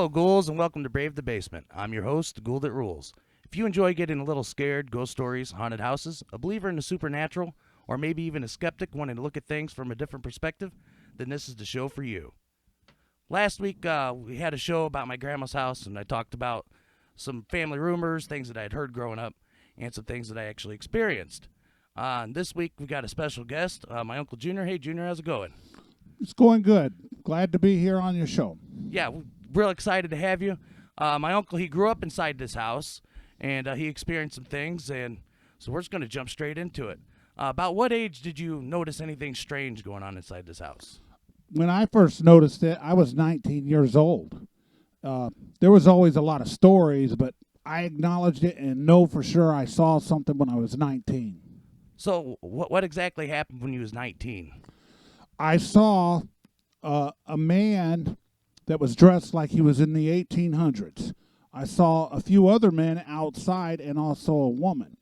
Hello, ghouls, and welcome to Brave the Basement. I'm your host, the Ghoul That Rules. If you enjoy getting a little scared, ghost stories, haunted houses, a believer in the supernatural, or maybe even a skeptic wanting to look at things from a different perspective, then this is the show for you. Last week, we had a show about my grandma's house, and I talked about some family rumors, things that I had heard growing up, and some things that I actually experienced. And this week, we got a special guest, my Uncle Junior. Hey, Junior, how's it going? It's going good. Glad to be here on your show. Yeah, we're real excited to have you. My uncle, he grew up inside this house, and he experienced some things, and so we're just going to jump straight into it. About what age did you notice anything strange going on inside this house? When I first noticed it, I was 19 years old. There was always a lot of stories, but I acknowledged it and know for sure I saw something when I was 19. So what exactly happened when you was 19? I saw a man that was dressed like he was in the 1800s. I saw a few other men outside and also a woman.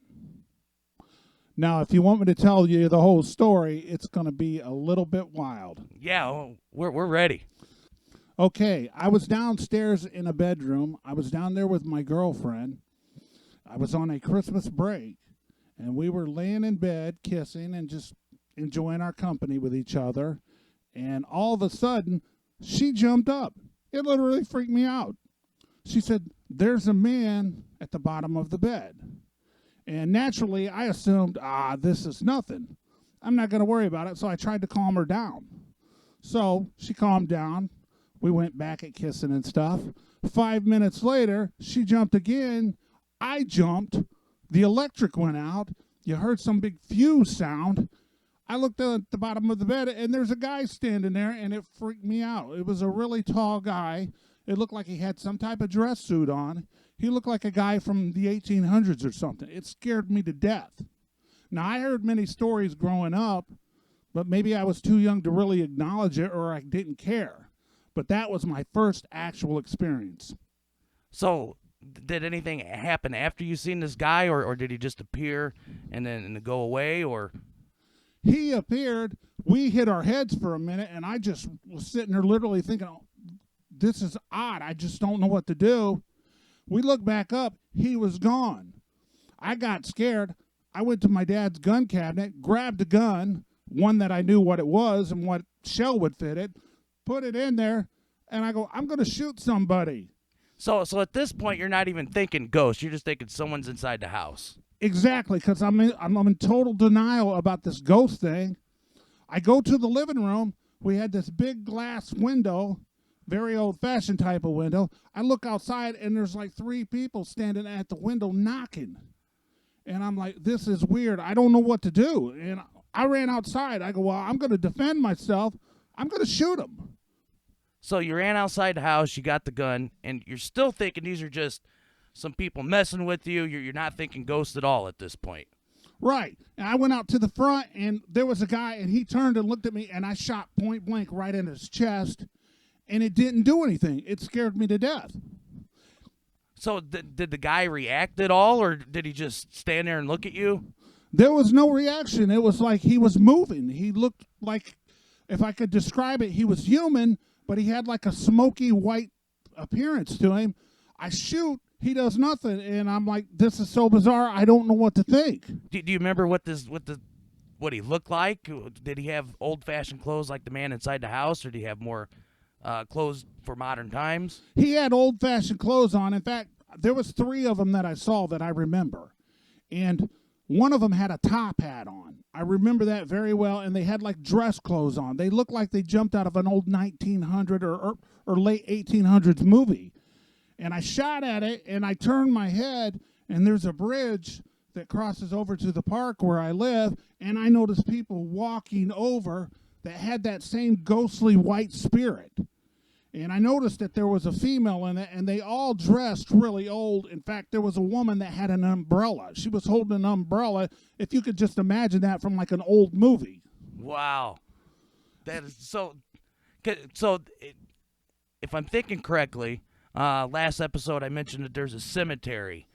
Now, if you want me to tell you the whole story, it's going to be a little bit wild. Yeah, we're ready. Okay, I was downstairs in a bedroom. I was down there with my girlfriend. I was on a Christmas break, and we were laying in bed, kissing, and just enjoying our company with each other. And all of a sudden, she jumped up. It literally freaked me out. She said, "There's a man at the bottom of the bed." And naturally, I assumed, this is nothing. I'm not going to worry about it, so I tried to calm her down. So she calmed down. We went back at kissing and stuff. 5 minutes later, she jumped again. I jumped. The electric went out. You heard some big fuse sound. I looked at the bottom of the bed, and there's a guy standing there, and it freaked me out. It was a really tall guy. It looked like he had some type of dress suit on. He looked like a guy from the 1800s or something. It scared me to death. Now, I heard many stories growing up, but maybe I was too young to really acknowledge it, or I didn't care. But that was my first actual experience. So did anything happen after you seen this guy, or did he just appear and then go away, or... He appeared, we hit our heads for a minute, and I just was sitting there literally thinking, this is odd. I just don't know what to do. We looked back up. He was gone. I got scared. I went to my dad's gun cabinet, grabbed a gun, one that I knew what it was and what shell would fit it, put it in there, and I go, I'm going to shoot somebody. So at this point, you're not even thinking ghost. You're just thinking someone's inside the house. Exactly, because I'm in total denial about this ghost thing. I go to the living room. We had this big glass window, very old-fashioned type of window. I look outside, and there's like 3 people standing at the window knocking. And I'm like, this is weird. I don't know what to do. And I ran outside. I go, well, I'm going to defend myself. I'm going to shoot him. So you ran outside the house, you got the gun, and you're still thinking these are just some people messing with you. You're not thinking ghosts at all at this point. Right. And I went out to the front, and there was a guy, and he turned and looked at me, and I shot point blank right in his chest, and it didn't do anything. It scared me to death. So did the guy react at all, or did he just stand there and look at you? There was no reaction. It was like he was moving. He looked like, if I could describe it, he was human, but he had like a smoky white appearance to him. I shoot. He does nothing, and I'm like, this is so bizarre, I don't know what to think. Do you remember what he looked like? Did he have old-fashioned clothes like the man inside the house, or did he have more clothes for modern times? He had old-fashioned clothes on. In fact, there was 3 of them that I saw that I remember, and one of them had a top hat on. I remember that very well, and they had like dress clothes on. They looked like they jumped out of an old 1900 or late 1800s movie. And I shot at it, and I turned my head, and there's a bridge that crosses over to the park where I live, and I noticed people walking over that had that same ghostly white spirit. And I noticed that there was a female in it, and they all dressed really old. In fact, there was a woman that had an umbrella. She was holding an umbrella, if you could just imagine that from like an old movie. Wow. That is so if I'm thinking correctly, last episode I mentioned that there's a cemetery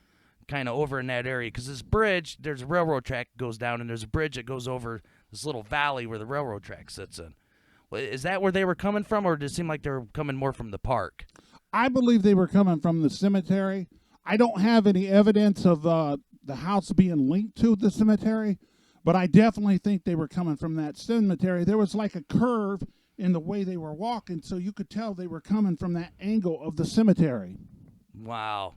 kind of over in that area, because this bridge, there's a railroad track that goes down, and there's a bridge that goes over this little valley where the railroad track sits in. Is that where they were coming from, or did it seem like they were coming more from the park? I believe they were coming from the cemetery. I don't have any evidence of the house being linked to the cemetery, but I definitely think they were coming from that cemetery. There was like a curve in the way they were walking, so you could tell they were coming from that angle of the cemetery. Wow.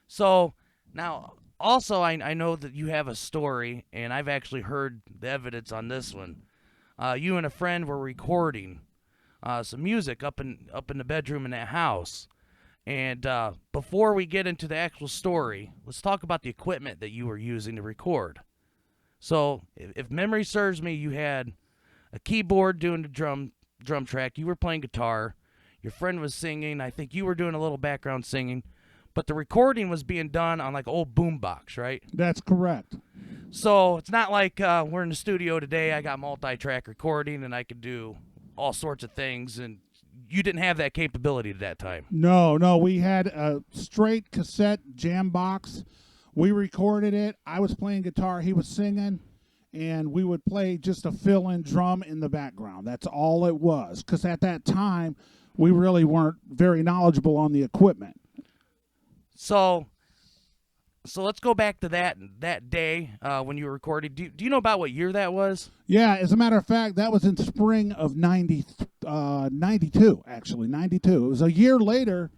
So now, also, I know that you have a story, and I've actually heard the evidence on this one. You and a friend were recording some music up in the bedroom in that house. And before we get into the actual story, let's talk about the equipment that you were using to record. So, if memory serves me, you had a keyboard doing the drum track. You were playing guitar. Your friend was singing. I think you were doing a little background singing. But the recording was being done on like old boombox, right? That's correct. So it's not like we're in the studio today. I got multi-track recording and I could do all sorts of things. And you didn't have that capability at that time. No, we had a straight cassette jam box. We recorded it. I was playing guitar, he was singing, and we would play just a fill-in drum in the background. That's all it was, because at that time, we really weren't very knowledgeable on the equipment. So let's go back to that day when you were recording. Do you know about what year that was? Yeah, as a matter of fact, that was in spring of 92, actually, 92. It was a year later,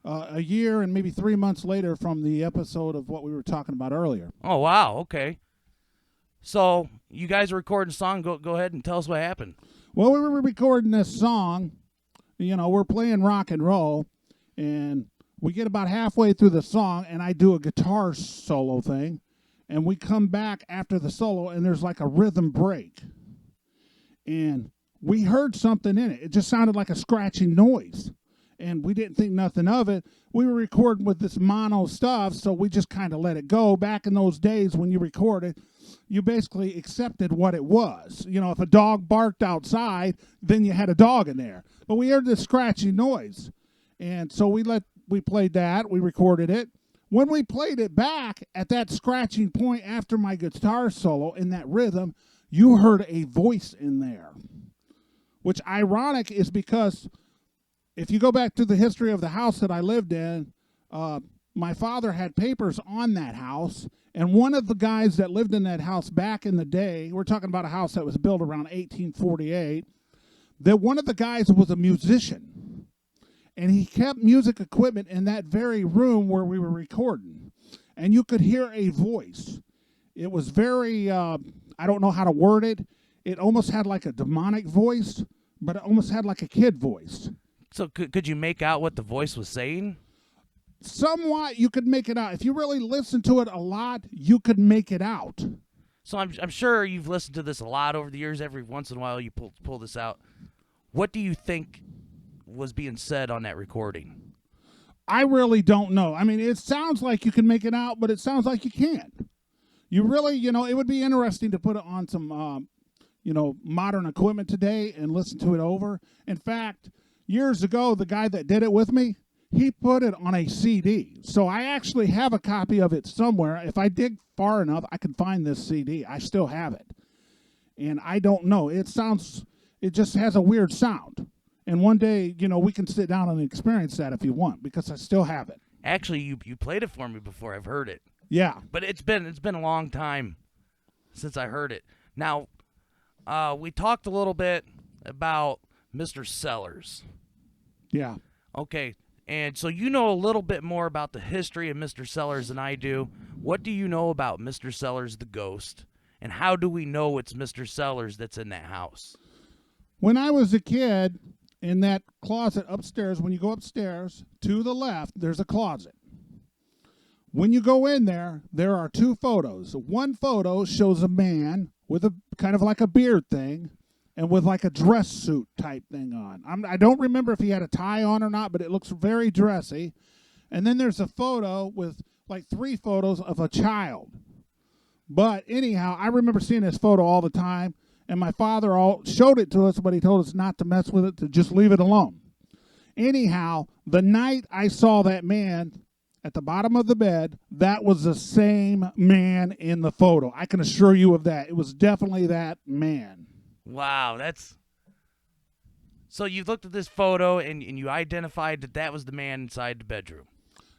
a year and maybe 3 months later from the episode of what we were talking about earlier. Oh, wow, okay. So you guys were recording a song. Go ahead and tell us what happened. Well, we were recording this song. We're playing rock and roll, and we get about halfway through the song, and I do a guitar solo thing, and we come back after the solo, and there's like a rhythm break. And we heard something in it. It just sounded like a scratching noise, and we didn't think nothing of it. We were recording with this mono stuff, so we just kind of let it go. Back in those days when you recorded, you basically accepted what it was. If a dog barked outside, then you had a dog in there. But we heard this scratching noise, and so we played that. We recorded it. When we played it back at that scratching point after my guitar solo in that rhythm, you heard a voice in there, which ironic is because if you go back to the history of the house that I lived in, my father had papers on that house, and one of the guys that lived in that house back in the day, we're talking about a house that was built around 1848, that one of the guys was a musician, and he kept music equipment in that very room where we were recording, and you could hear a voice. It was very, I don't know how to word it. It almost had like a demonic voice, but it almost had like a kid voice. So could you make out what the voice was saying? Somewhat, you could make it out. If you really listen to it a lot, you could make it out. So I'm sure you've listened to this a lot over the years. Every once in a while you pull this out. What do you think was being said on that recording? I really don't know. I mean, it sounds like you can make it out, but it sounds like you can't. You really, it would be interesting to put it on some, modern equipment today and listen to it over. In fact, years ago, the guy that did it with me, he put it on a CD. So I actually have a copy of it somewhere. If I dig far enough, I can find this CD. I still have it. And I don't know. It just has a weird sound. And one day, we can sit down and experience that if you want, because I still have it. Actually, you played it for me before. I've heard it. Yeah. But it's been a long time since I heard it. Now, we talked a little bit about Mr. Sellers. Yeah. Okay. And so you know a little bit more about the history of Mr. Sellers than I do. What do you know about Mr. Sellers the ghost? And how do we know it's Mr. Sellers that's in that house? When I was a kid, in that closet upstairs, when you go upstairs, to the left, there's a closet. When you go in there, there are two photos. One photo shows a man with a kind of like a beard thing and with like a dress suit type thing on. I don't remember if he had a tie on or not, but it looks very dressy. And then there's a photo with like three photos of a child. But anyhow, I remember seeing this photo all the time, and my father showed it to us, but he told us not to mess with it, to just leave it alone. Anyhow, the night I saw that man at the bottom of the bed, that was the same man in the photo. I can assure you of that. It was definitely that man. Wow, So you looked at this photo and you identified that that was the man inside the bedroom.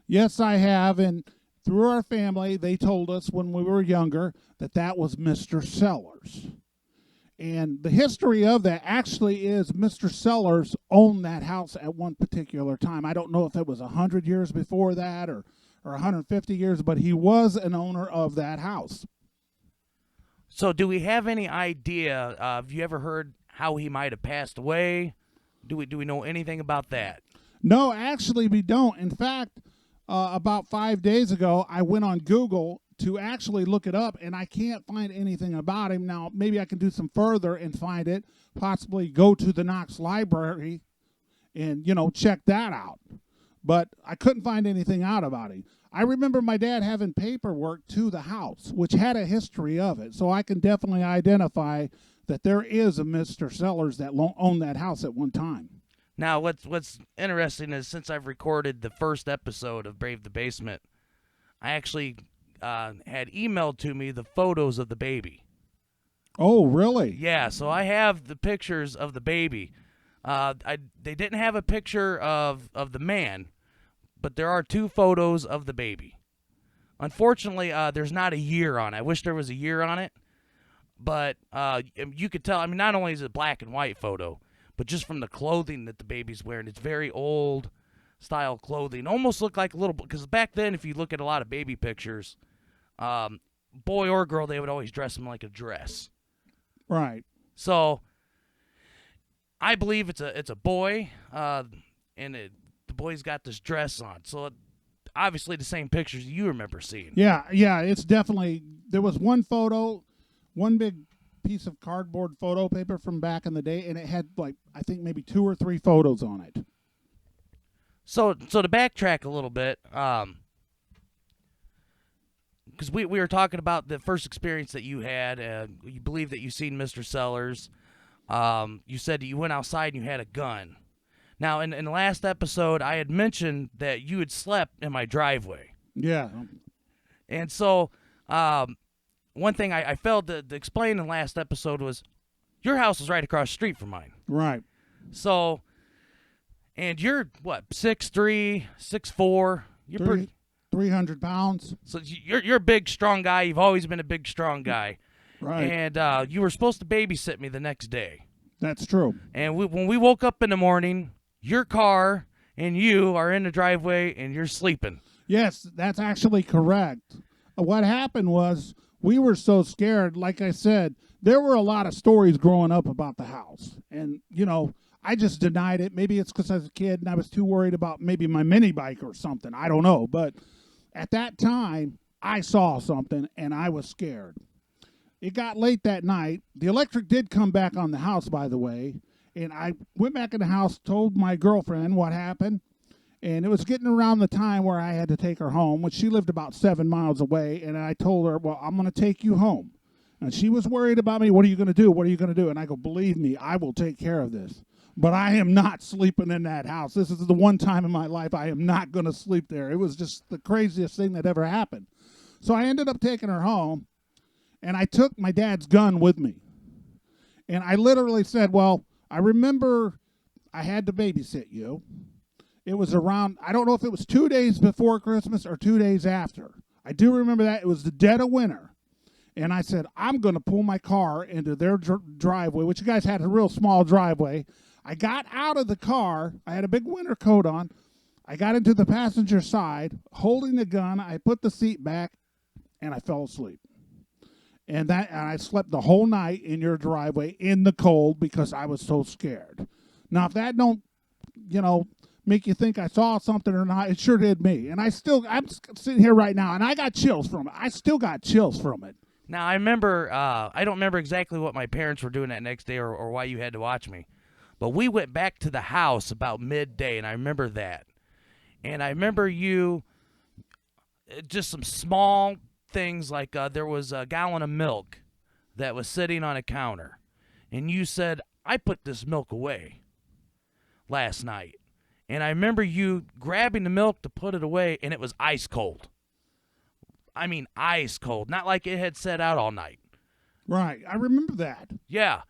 Yes, I have. And through our family, they told us when we were younger that that was Mr. Sellers. And the history of that actually is Mr. Sellers owned that house at one particular time. I don't know if it was 100 years before that or 150 years, but he was an owner of that house. So do we have any idea? Have you ever heard how he might have passed away? Do we know anything about that? No, actually, we don't. In fact, about 5 days ago, I went on Google to actually look it up, and I can't find anything about him. Now, maybe I can do some further and find it, possibly go to the Knox Library and, check that out. But I couldn't find anything out about him. I remember my dad having paperwork to the house, which had a history of it, so I can definitely identify that there is a Mr. Sellers that owned that house at one time. Now, what's interesting is since I've recorded the first episode of Brave the Basement, I actually had emailed to me the photos of the baby. Oh, really? Yeah, so I have the pictures of the baby. They didn't have a picture of the man, but there are 2 photos of the baby. Unfortunately, there's not a year on it. I wish there was a year on it, but you could tell. I mean, not only is it a black and white photo, but just from the clothing that the baby's wearing, it's very old style clothing. Almost look like a little, because back then, if you look at a lot of baby pictures, boy or girl, they would always dress them like a dress. Right. So I believe it's a boy, and the boy's got this dress on. So obviously the same pictures you remember seeing. Yeah, it's definitely, there was one photo, one big piece of cardboard photo paper from back in the day, and it had, like, I think maybe 2 or 3 photos on it. So to backtrack a little bit, because we were talking about the first experience that you had. You believe that you seen Mr. Sellers. You said that you went outside and you had a gun. Now, in the last episode, I had mentioned that you had slept in my driveway. Yeah. And so one thing I failed to explain in the last episode was your house was right across the street from mine. Right. So, and you're, what, 6'3", 6'4"? You're pretty... 300 pounds. So you're a big, strong guy. You've always been a big, strong guy. Right. And you were supposed to babysit me the next day. That's true. And when we woke up in the morning, your car and you are in the driveway and you're sleeping. Yes, that's actually correct. What happened was we were so scared. Like I said, there were a lot of stories growing up about the house. And, I just denied it. Maybe it's because I was a kid and I was too worried about maybe my mini bike or something. I don't know. But at that time, I saw something and I was scared. It got late that night. The electric did come back on the house, by the way. And I went back in the house, told my girlfriend what happened. And it was getting around the time where I had to take her home, which she lived about 7 miles away. And I told her, well, I'm going to take you home. And she was worried about me. What are you going to do? What are you going to do? And I go, believe me, I will take care of this. But I am not sleeping in that house. This is the one time in my life I am not going to sleep there. It was just the craziest thing that ever happened. So I ended up taking her home, and I took my dad's gun with me. And I literally said, well, I remember I had to babysit you. It was around, I don't know if it was 2 days before Christmas or 2 days after. I do remember that. It was the dead of winter. And I said, I'm going to pull my car into their driveway, which you guys had a real small driveway. I got out of the car. I had a big winter coat on. I got into the passenger side, holding the gun. I put the seat back, and I fell asleep. And I slept the whole night in your driveway in the cold because I was so scared. Now, if that don't, make you think I saw something or not, it sure did me. And I'm sitting here right now, and I got chills from it. I still got chills from it. Now, I remember, I don't remember exactly what my parents were doing that next day or why you had to watch me. But we went back to the house about midday, and I remember that. And I remember you, just some small things like there was a gallon of milk that was sitting on a counter. And you said, I put this milk away last night. And I remember you grabbing the milk to put it away, and it was ice cold. I mean, ice cold. Not like it had sat out all night. Right. I remember that. Yeah.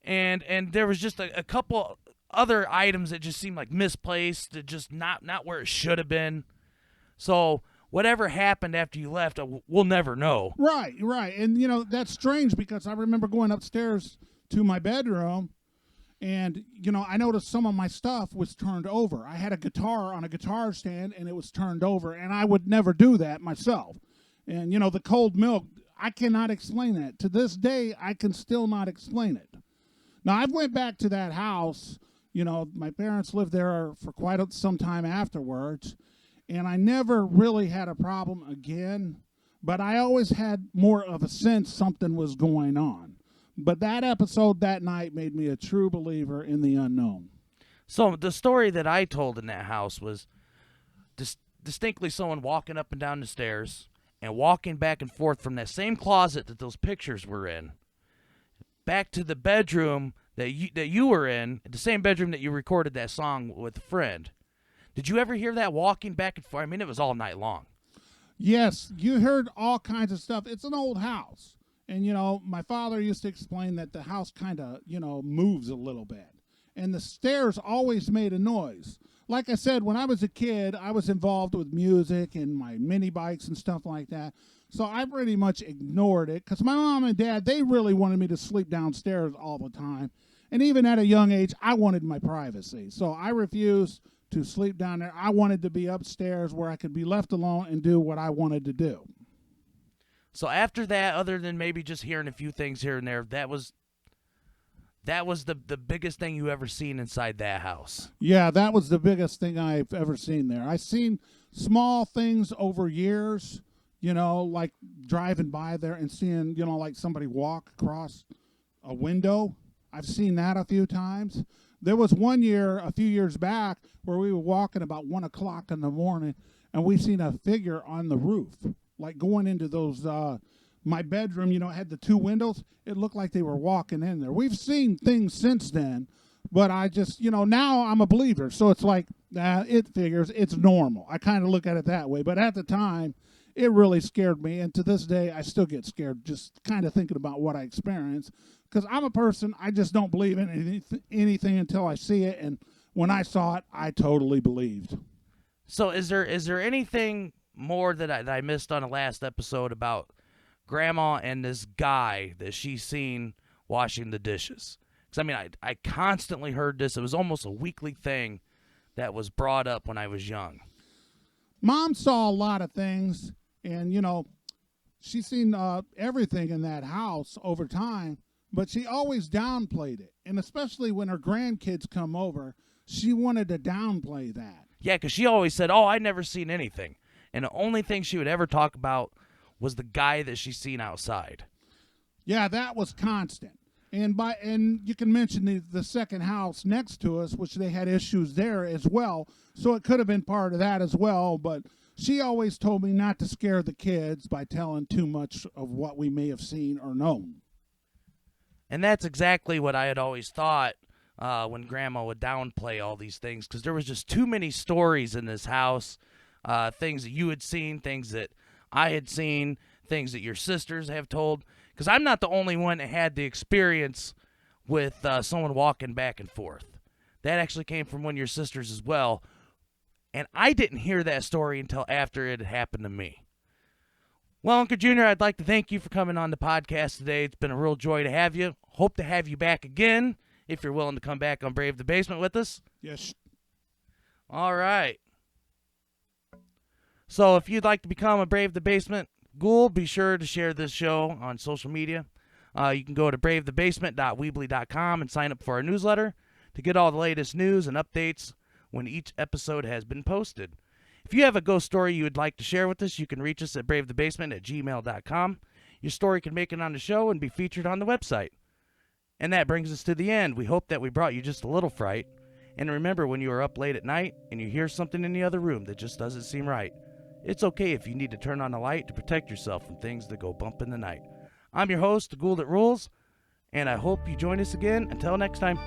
And there was just a couple other items that just seem like misplaced, that just not where it should have been. So whatever happened after you left, we'll never know. Right, right. And, that's strange because I remember going upstairs to my bedroom and, I noticed some of my stuff was turned over. I had a guitar on a guitar stand and it was turned over, and I would never do that myself. And, the cold milk, I cannot explain that. To this day, I can still not explain it. Now, I've went back to that house. My parents lived there for quite some time afterwards, and I never really had a problem again, but I always had more of a sense something was going on. But that episode that night made me a true believer in the unknown. So the story that I told in that house was distinctly someone walking up and down the stairs and walking back and forth from that same closet that those pictures were in, back to the bedroom that you were in, the same bedroom that you recorded that song with a friend. Did you ever hear that walking back and forth? I mean, it was all night long. Yes, you heard all kinds of stuff. It's an old house. And, my father used to explain that the house kind of, moves a little bit. And the stairs always made a noise. Like I said, when I was a kid, I was involved with music and my mini bikes and stuff like that. So I pretty much ignored it because my mom and dad, they really wanted me to sleep downstairs all the time. And even at a young age, I wanted my privacy. So I refused to sleep down there. I wanted to be upstairs where I could be left alone and do what I wanted to do. So after that, other than maybe just hearing a few things here and there, that was the biggest thing you ever seen inside that house. Yeah, that was the biggest thing I've ever seen there. I've seen small things over years, like driving by there and seeing, like somebody walk across a window. I've seen that a few times. There was one year, a few years back, where we were walking about 1 o'clock in the morning, and we seen a figure on the roof, like going into those, my bedroom, had the two windows. It looked like they were walking in there. We've seen things since then, but I just, now I'm a believer. So it's like, it figures, it's normal. I kind of look at it that way. But at the time, it really scared me. And to this day, I still get scared just kind of thinking about what I experienced. Because I'm a person, I just don't believe in anything until I see it. And when I saw it, I totally believed. So is there anything more that I missed on the last episode about Grandma and this guy that she's seen washing the dishes? Because, I mean, I constantly heard this. It was almost a weekly thing that was brought up when I was young. Mom saw a lot of things, and, she's seen everything in that house over time, but she always downplayed it. And especially when her grandkids come over, she wanted to downplay that. Yeah, because she always said, oh, I never seen anything. And the only thing she would ever talk about was the guy that she's seen outside. Yeah, that was constant. And you can mention the second house next to us, which they had issues there as well. So it could have been part of that as well. But she always told me not to scare the kids by telling too much of what we may have seen or known. And that's exactly what I had always thought when Grandma would downplay all these things, because there was just too many stories in this house, things that you had seen, things that I had seen, things that your sisters have told. Because I'm not the only one that had the experience with someone walking back and forth. That actually came from one of your sisters as well. And I didn't hear that story until after it had happened to me. Well, Uncle Junior, I'd like to thank you for coming on the podcast today. It's been a real joy to have you. Hope to have you back again if you're willing to come back on Brave the Basement with us. Yes. All right. So if you'd like to become a Brave the Basement Ghoul, be sure to share this show on social media. You can go to bravethebasement.weebly.com and sign up for our newsletter to get all the latest news and updates when each episode has been posted. If you have a ghost story you would like to share with us, you can reach us at bravethebasement@gmail.com. Your story can make it on the show and be featured on the website. And that brings us to the end. We hope that we brought you just a little fright. And remember, when you are up late at night and you hear something in the other room that just doesn't seem right, it's okay if you need to turn on the light to protect yourself from things that go bump in the night. I'm your host, the Ghoul That Rules, and I hope you join us again. Until next time.